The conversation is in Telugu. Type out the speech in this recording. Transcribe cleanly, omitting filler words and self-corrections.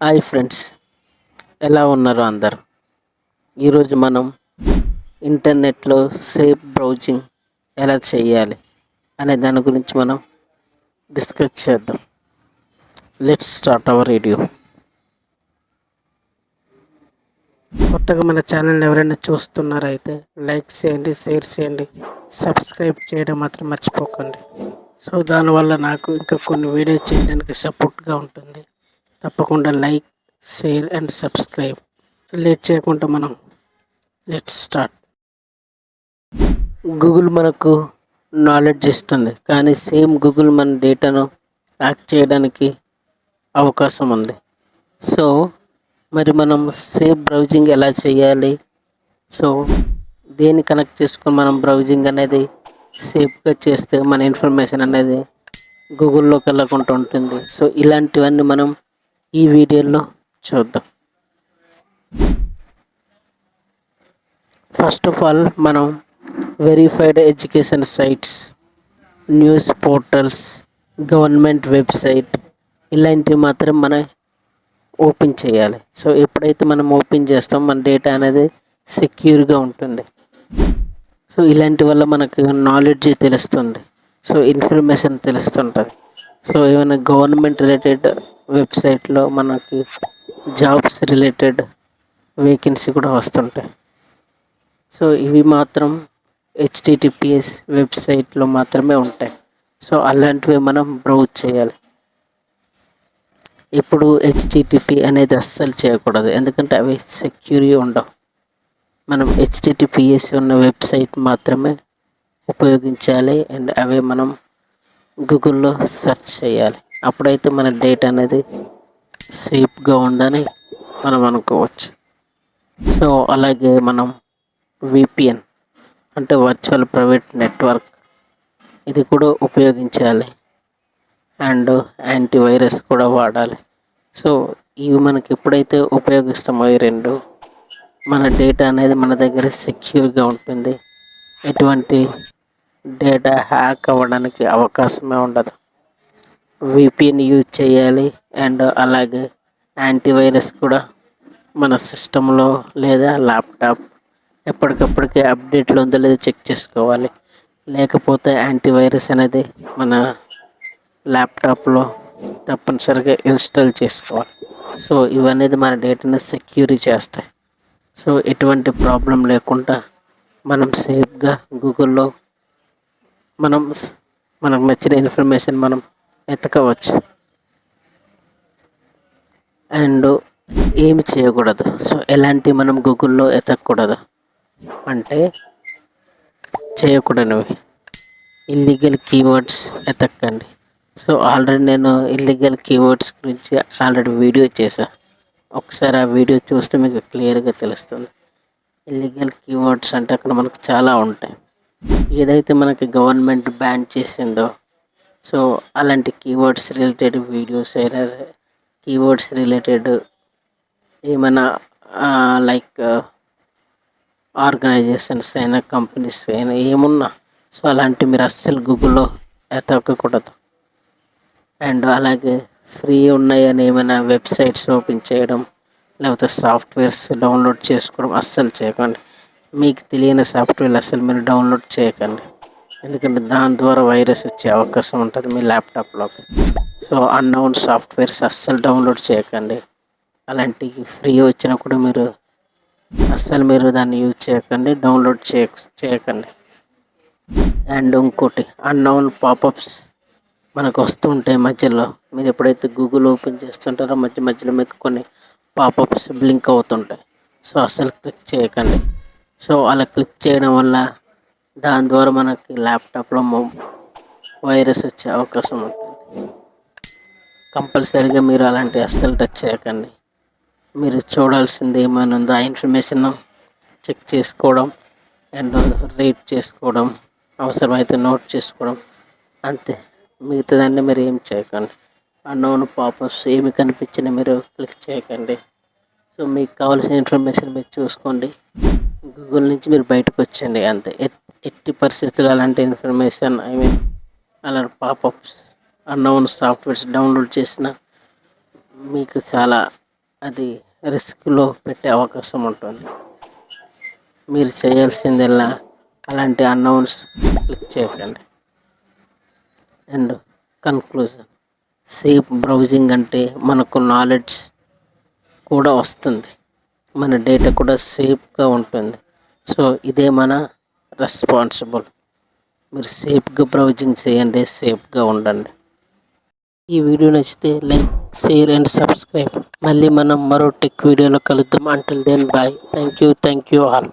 హాయ్ ఫ్రెండ్స్, ఎలా ఉన్నారు అందరు? ఈరోజు మనం ఇంటర్నెట్లో సేఫ్ బ్రౌజింగ్ ఎలా చేయాలి అనే దాని గురించి మనం డిస్కస్ చేద్దాం. Let's start our video. కొత్తగా మన ఛానల్ ఎవరైనా చూస్తున్నారైతే లైక్ చేయండి, షేర్ చేయండి, సబ్స్క్రైబ్ చేయడం మాత్రం మర్చిపోకండి. సో దానివల్ల నాకు ఇంకా కొన్ని వీడియోస్ చేయడానికి సపోర్ట్గా ఉంటుంది. తప్పకుండా like, share and subscribe. Late చేయకుండా మనం లెట్స్ స్టార్ట్. గూగుల్ మనకు నాలెడ్జ్ ఇస్తుంది, కానీ సేమ్ గూగుల్ మన డేటాను హ్యాక్ చేయడానికి అవకాశం ఉంది. సో మరి మనం సేఫ్ బ్రౌజింగ్ ఎలా చేయాలి? సో దేన్ని కనెక్ట్ చేసుకొని మనం బ్రౌజింగ్ అనేది సేఫ్గా చేస్తే మన ఇన్ఫర్మేషన్ అనేది గూగుల్లోకి వెళ్ళకుండా ఉంటుంది. సో ఇలాంటివన్నీ మనం ఈ వీడియోలో చూద్దాం. ఫస్ట్ ఆఫ్ ఆల్ మనం verified education sites, news portals, government website ఇలాంటివి మాత్రం మనం ఓపెన్ చేయాలి. సో ఎప్పుడైతే మనం ఓపెన్ చేస్తాం మన డేటా అనేది సెక్యూర్గా ఉంటుంది. సో ఇలాంటి వల్ల మనకు నాలెడ్జ్ తెలుస్తుంది, సో ఇన్ఫర్మేషన్ తెలుస్తుంటుంది. సో ఏమైనా గవర్నమెంట్ రిలేటెడ్ వెబ్సైట్లో మనకి జాబ్స్ రిలేటెడ్ వేకెన్సీ కూడా వస్తుంటాయి. సో ఇవి మాత్రం హెచ్టిటిపిఎస్ వెబ్సైట్లో మాత్రమే ఉంటాయి. సో అలాంటివి మనం బ్రౌజ్ చేయాలి. ఇప్పుడు హెచ్టిటిపి అనేది అస్సలు చేయకూడదు, ఎందుకంటే అవి సెక్యూర్గా ఉండవు. మనం హెచ్టిటిపిఎస్ ఉన్న వెబ్సైట్ మాత్రమే ఉపయోగించాలి అండ్ అవే మనం గూగుల్లో సెర్చ్ చేయాలి. అప్పుడైతే మన డేటా అనేది సేఫ్గా ఉందని మనం అనుకోవచ్చు. సో అలాగే మనం విపిఎన్ అంటే వర్చువల్ ప్రైవేట్ నెట్వర్క్ ఇది కూడా ఉపయోగించాలి అండ్ యాంటీవైరస్ కూడా వాడాలి. సో ఇవి మనకి ఎప్పుడైతే ఉపయోగిస్తామో ఈ రెండు, మన డేటా అనేది మన దగ్గర సెక్యూర్గా ఉంటుంది. ఎటువంటి డేటా హ్యాక్ అవ్వడానికి అవకాశమే ఉండదు. విపిఎన్ యూజ్ చేయాలి అండ్ అలాగే యాంటీవైరస్ కూడా మన సిస్టంలో లేదా ల్యాప్టాప్ ఎప్పటికప్పటికి అప్డేట్లో ఉందో లేదో చెక్ చేసుకోవాలి. లేకపోతే యాంటీవైరస్ అనేది మన ల్యాప్టాప్లో తప్పనిసరిగా ఇన్స్టాల్ చేసుకోవాలి. సో ఇవనేది మన డేటాని సెక్యూర్ చేస్తాయి. సో ఎటువంటి ప్రాబ్లం లేకుండా మనం సేఫ్గా గూగుల్లో మనకు నచ్చిన ఇన్ఫర్మేషన్ మనం ఎతకవచ్చు. అండ్ ఏమి చేయకూడదు, సో ఎలాంటి మనం గూగుల్లో ఎతకూడదు అంటే చేయకూడనివి ఇల్లీగల్ కీవర్డ్స్ ఎతకండి. సో ఆల్రెడీ నేను ఇల్లీగల్ కీవర్డ్స్ గురించి ఆల్రెడీ వీడియో చేశాను. ఒకసారి ఆ వీడియో చూస్తే మీకు క్లియర్గా తెలుస్తుంది. ఇల్లీగల్ కీవర్డ్స్ అంటే అక్కడ మనకు చాలా ఉంటాయి. ఏదైతే మనకి గవర్నమెంట్ బ్యాన్ చేసిందో సో అలాంటి కీవర్డ్స్ రిలేటెడ్ వీడియోస్ అయినా, కీవర్డ్స్ రిలేటెడ్ ఏమైనా లైక్ ఆర్గనైజేషన్స్ అయినా, కంపెనీస్ అయినా ఏమున్నా, సో అలాంటివి మీరు అస్సలు గూగుల్లో ఎతకకూడదు. అండ్ అలాగే ఫ్రీ ఉన్నాయని ఏమైనా వెబ్సైట్స్ ఓపెన్ చేయడం లేకపోతే సాఫ్ట్వేర్స్ డౌన్లోడ్ చేసుకోవడం అస్సలు చేయకండి. మీకు తెలియని సాఫ్ట్వేర్లు అస్సలు మీరు డౌన్లోడ్ చేయకండి, ఎందుకంటే దాని ద్వారా వైరస్ వచ్చే అవకాశం ఉంటుంది మీ ల్యాప్టాప్లోకి. సో అన్నోన్ సాఫ్ట్వేర్స్ అస్సలు డౌన్లోడ్ చేయకండి. అలాంటివి ఫ్రీ వచ్చినా కూడా మీరు దాన్ని యూజ్ చేయకండి, డౌన్లోడ్ చేయకండి. అండ్ ఇంకోటి అన్నోన్ పాపప్స్ మనకు వస్తూ ఉంటాయి మధ్యలో. మీరు ఎప్పుడైతే గూగుల్ ఓపెన్ చేస్తుంటారో మధ్య మధ్యలో మీకు కొన్ని పాపప్స్ బ్లింక్ అవుతుంటాయి. సో అస్సలు క్లిక్ చేయకండి. సో అలా క్లిక్ చేయడం వల్ల దాని ద్వారా మనకి ల్యాప్టాప్లో వైరస్ వచ్చే అవకాశం ఉంటుంది. కంపల్సరీగా మీరు అలాంటి అస్సలు టచ్ చేయకండి. మీరు చూడాల్సింది ఏమైనా ఉందో ఆ ఇన్ఫర్మేషన్ చెక్ చేసుకోవడం అండ్ రీడ్ చేసుకోవడం, అవసరమైతే నోట్ చేసుకోవడం, అంతే. మిగతాదాన్ని మీరు ఏం చేయకండి. అన్నోన్ పాపప్స్ ఏమి కనిపించినా మీరు క్లిక్ చేయకండి. సో మీకు కావాల్సిన ఇన్ఫర్మేషన్ మీరు చూసుకోండి, గూగుల్ నుంచి మీరు బయటకు వచ్చండి, అంతే. ఎట్టి పరిస్థితులు అలాంటి ఇన్ఫర్మేషన్ అలాంటి పాపప్స్ అన్నోన్ సాఫ్ట్వేర్స్ డౌన్లోడ్ చేసిన మీకు చాలా అది రిస్క్లో పెట్టే అవకాశం ఉంటుంది. మీరు చేయాల్సిందల్లా అలాంటి అన్నౌన్స్ క్లిక్ చేయకండి. అండ్ కన్క్లూజన్, సేఫ్ బ్రౌజింగ్ అంటే మనకు నాలెడ్జ్ కూడా వస్తుంది, మన డేటా కూడా సేఫ్గా ఉంటుంది. సో ఇదే మన రెస్పాన్సిబుల్. మీరు సేఫ్గా బ్రౌజింగ్ చేయండి, సేఫ్గా ఉండండి. ఈ వీడియో నచ్చితే లైక్, షేర్ అండ్ సబ్స్క్రైబ్. మళ్ళీ మనం మరో టెక్ వీడియోలో కలుద్దాం. Until then bye. Thank you all.